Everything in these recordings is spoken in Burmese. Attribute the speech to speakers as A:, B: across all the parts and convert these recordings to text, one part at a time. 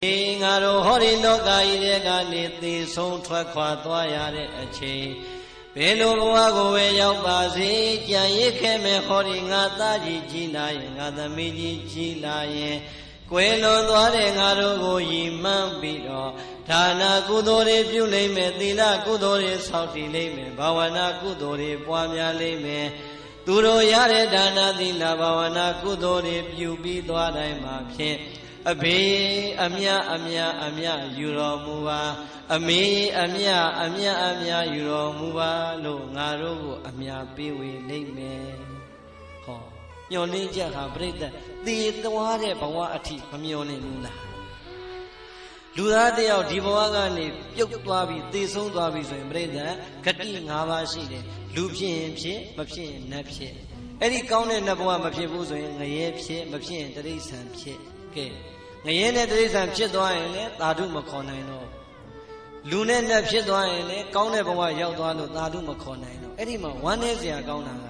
A: ငါတို့ဟောဒီလောကကြီးထဲကနေသေဆုံးထွက်ခွာသွားရတဲ့အချိန်ဘယ်လိုဘဝကိုပဲရောက်ပါစေကြံရစ်ခဲ့မဲ့ဟောဒီငါသားကြီးကြီးလာရင်ငါသမီးကြီးကြီးလာရင်ကွယ်လွန်သွားတဲ့ငါတို့ကိုရည်မှန်းပြီးတော့ဒါနာကုသိုလ်တွေပြုလိမ့်မယ်သီလကုသိုလ်တွေဆောက်တည်လိမ့်မယ်ဘာဝနာကုသိုလ်တွေပွားများလိမ့်မယ်သူတို့ရတဲ့ဒါနာသီလဘာဝနာကုသိုလ်တွေပြုပြီးသွားတိုင်းမှာဖြင့်အဘေအမြယူတော်မူပါအမေအမြယူတော်မူပါလို့ငါတို့ကိုအမြပေးဝေလိမ့်မယ်ဟောညွန်လင်းချက်ဟာပြိတ္တသေသွားတဲ့ဘဝအထိမမျောလင့်ဘူးလားလူသားတယောက်ဒီဘဝကနေပြုတ်သွားပြီးသေဆုံးသွားပြီဆိုရင်ပြိတ္တဂတိ၅ပါးရှိတယ်လူဖြစ်ရင်ဖြစ်မဖြစ်ရင်နတ်ဖြစ်အဲ့ဒီကောင်းတဲ့နတ်ဘဝမဖြစ်ဘူးဆိုရင်ငရဲဖြစ်မဖြစ်ရင်တိရစ္ဆာန်ဖြစ်ကဲငရဲနဲ့တိရစ္ဆာန်ဖြစ်သွားရင်လည်းသာဓုမခေါ်နိုင်တော့လူနဲ့နတ်ဖြစ်သွားရင်လည်းကောင်းတဲ့ဘဝရောက်သွားလို့သာဓုမခေါ်နိုင်တော့အဲ့ဒီမှာဝမ်းနည်းစရာကောင်းတာက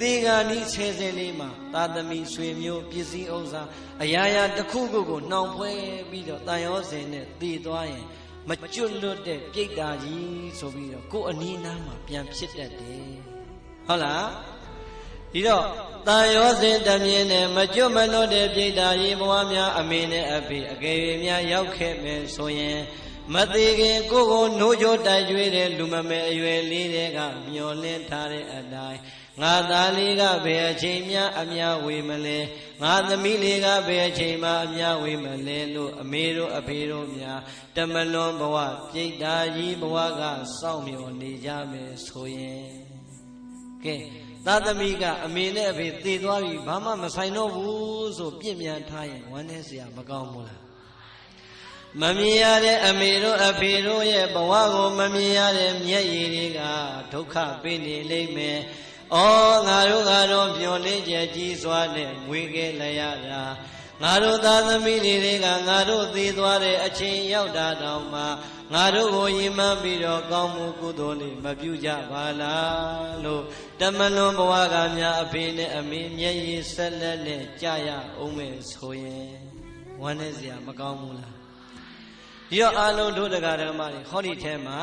A: သေဂာနီးဆဲဆဲလေးမှာသာသမီဆွေမျိုးပစ္စည်းဥစ္စာအရာရာတစ်ခုခုကိုနှောင်ဖွဲပြီးတော့တန်ရောစင်နဲ့သေသွားရင်မကျွတ်လွတ်တဲ့ပြိတ္တာကြီးဆိုပြီးတော့ကိုယ်အနီးနားမှာပြန်ဖြစ်တတ်တယ်ဟုတ်လားဒီတော့တန်ရောစင်တမြင်နဲ့မကျွတ်မလွတ်တဲ့ပြိတ္တာကြီးဘဝများအမေနဲ့အဖေအကယ်၍များရောက်ခဲ့မယ်ဆိုရင်မသေးခင်ကိုနိုးကြိုးတိုက်ကျွေးတဲ့လူမမဲအရွယ်လေးတွေကမျောလင်းထားတဲ့အတိုင်းငါသားလေးကဘယ်အချိန်များအများဝေမလဲငါသမီးလေးကဘယ်အချိန်မှအများဝေမလဲလို့အမေတို့အဖေတို့များတမလွန်ဘဝပြိတ္တာကြီးဘဝကစောင့်မျှော်နေကြမယ်ဆိုရင်ကဲသားသမီးကအမေနဲ့အဖေသေသွားပြီဘာမှမဆိုင်တော့ဘူးဆိုပြစ်မြန်ထားရင်ဝမ်းနည်းစရာမကောင်းဘူးလားမမြင်ရတဲ့အမေတို့အဖေတို့ရဲ့ဘဝကိုမမြင်ရတဲ့မျက်ရည်တွေကဒုက္ခပေးနေလိမ့်မယ်။အော်ငါတို့ကတော့မျောလင်းချက်ကြီးစွာနဲ့ငွေခဲ့လိုက်ရတာငါတို့သားသမီးတွေကငါတို့သေသွားတဲ့အချိန်ရောက်တာတောင်မှငါတို့ကိုယဉ်မှန်းပြီးတော့ကောင်းမှုကုသိုလ်လေးမပြုကြပါလားလို့တမလွန်ဘဝကများအဖေနဲ့အမေမျက်ရည်ဆက်လက်နဲ့ကြာရအောင်မယ်ဆိုရင်ဝမ်းနည်းစရာမကောင်းဘူးလားဒီတော့အာလုံးတို့တရားဓမ္မတွေဟောဒီထဲမှာ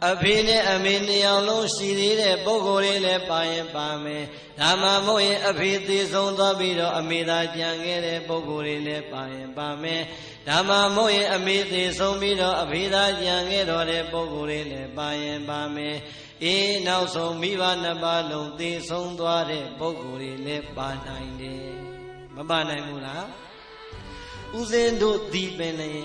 A: အဖေနဲ့အမေနှစ်ယောက်လုံးရှိသေးတဲ့ပုဂ္ဂိုလ်တွေလည်းပါရင်ပါမယ်ဒါမှမဟုတ်ရင်အဖေသေဆုံးသွားပြီးတော့အမေသာကြံခဲ့တဲ့ပုဂ္ဂိုလ်တွေလည်းပါရင်ပါမယ်ဒါမှမဟုတ်ရင်အမေသေဆုံးပြီးတော့အဖေသာကြံခဲ့တော့တဲ့ပုဂ္ဂိုလ်တွေလည်းပါရင်ပါမယ်အေးနောက်ဆုံးမိဘနှစ်ပါးလုံးသေဆုံးသွားတဲ့ပုဂ္ဂိုလ်တွေလည်းပါနိုင်တယ်မပါနိုင်ဘူးလားဦးဇင်းတို့ဒီပင်လည်း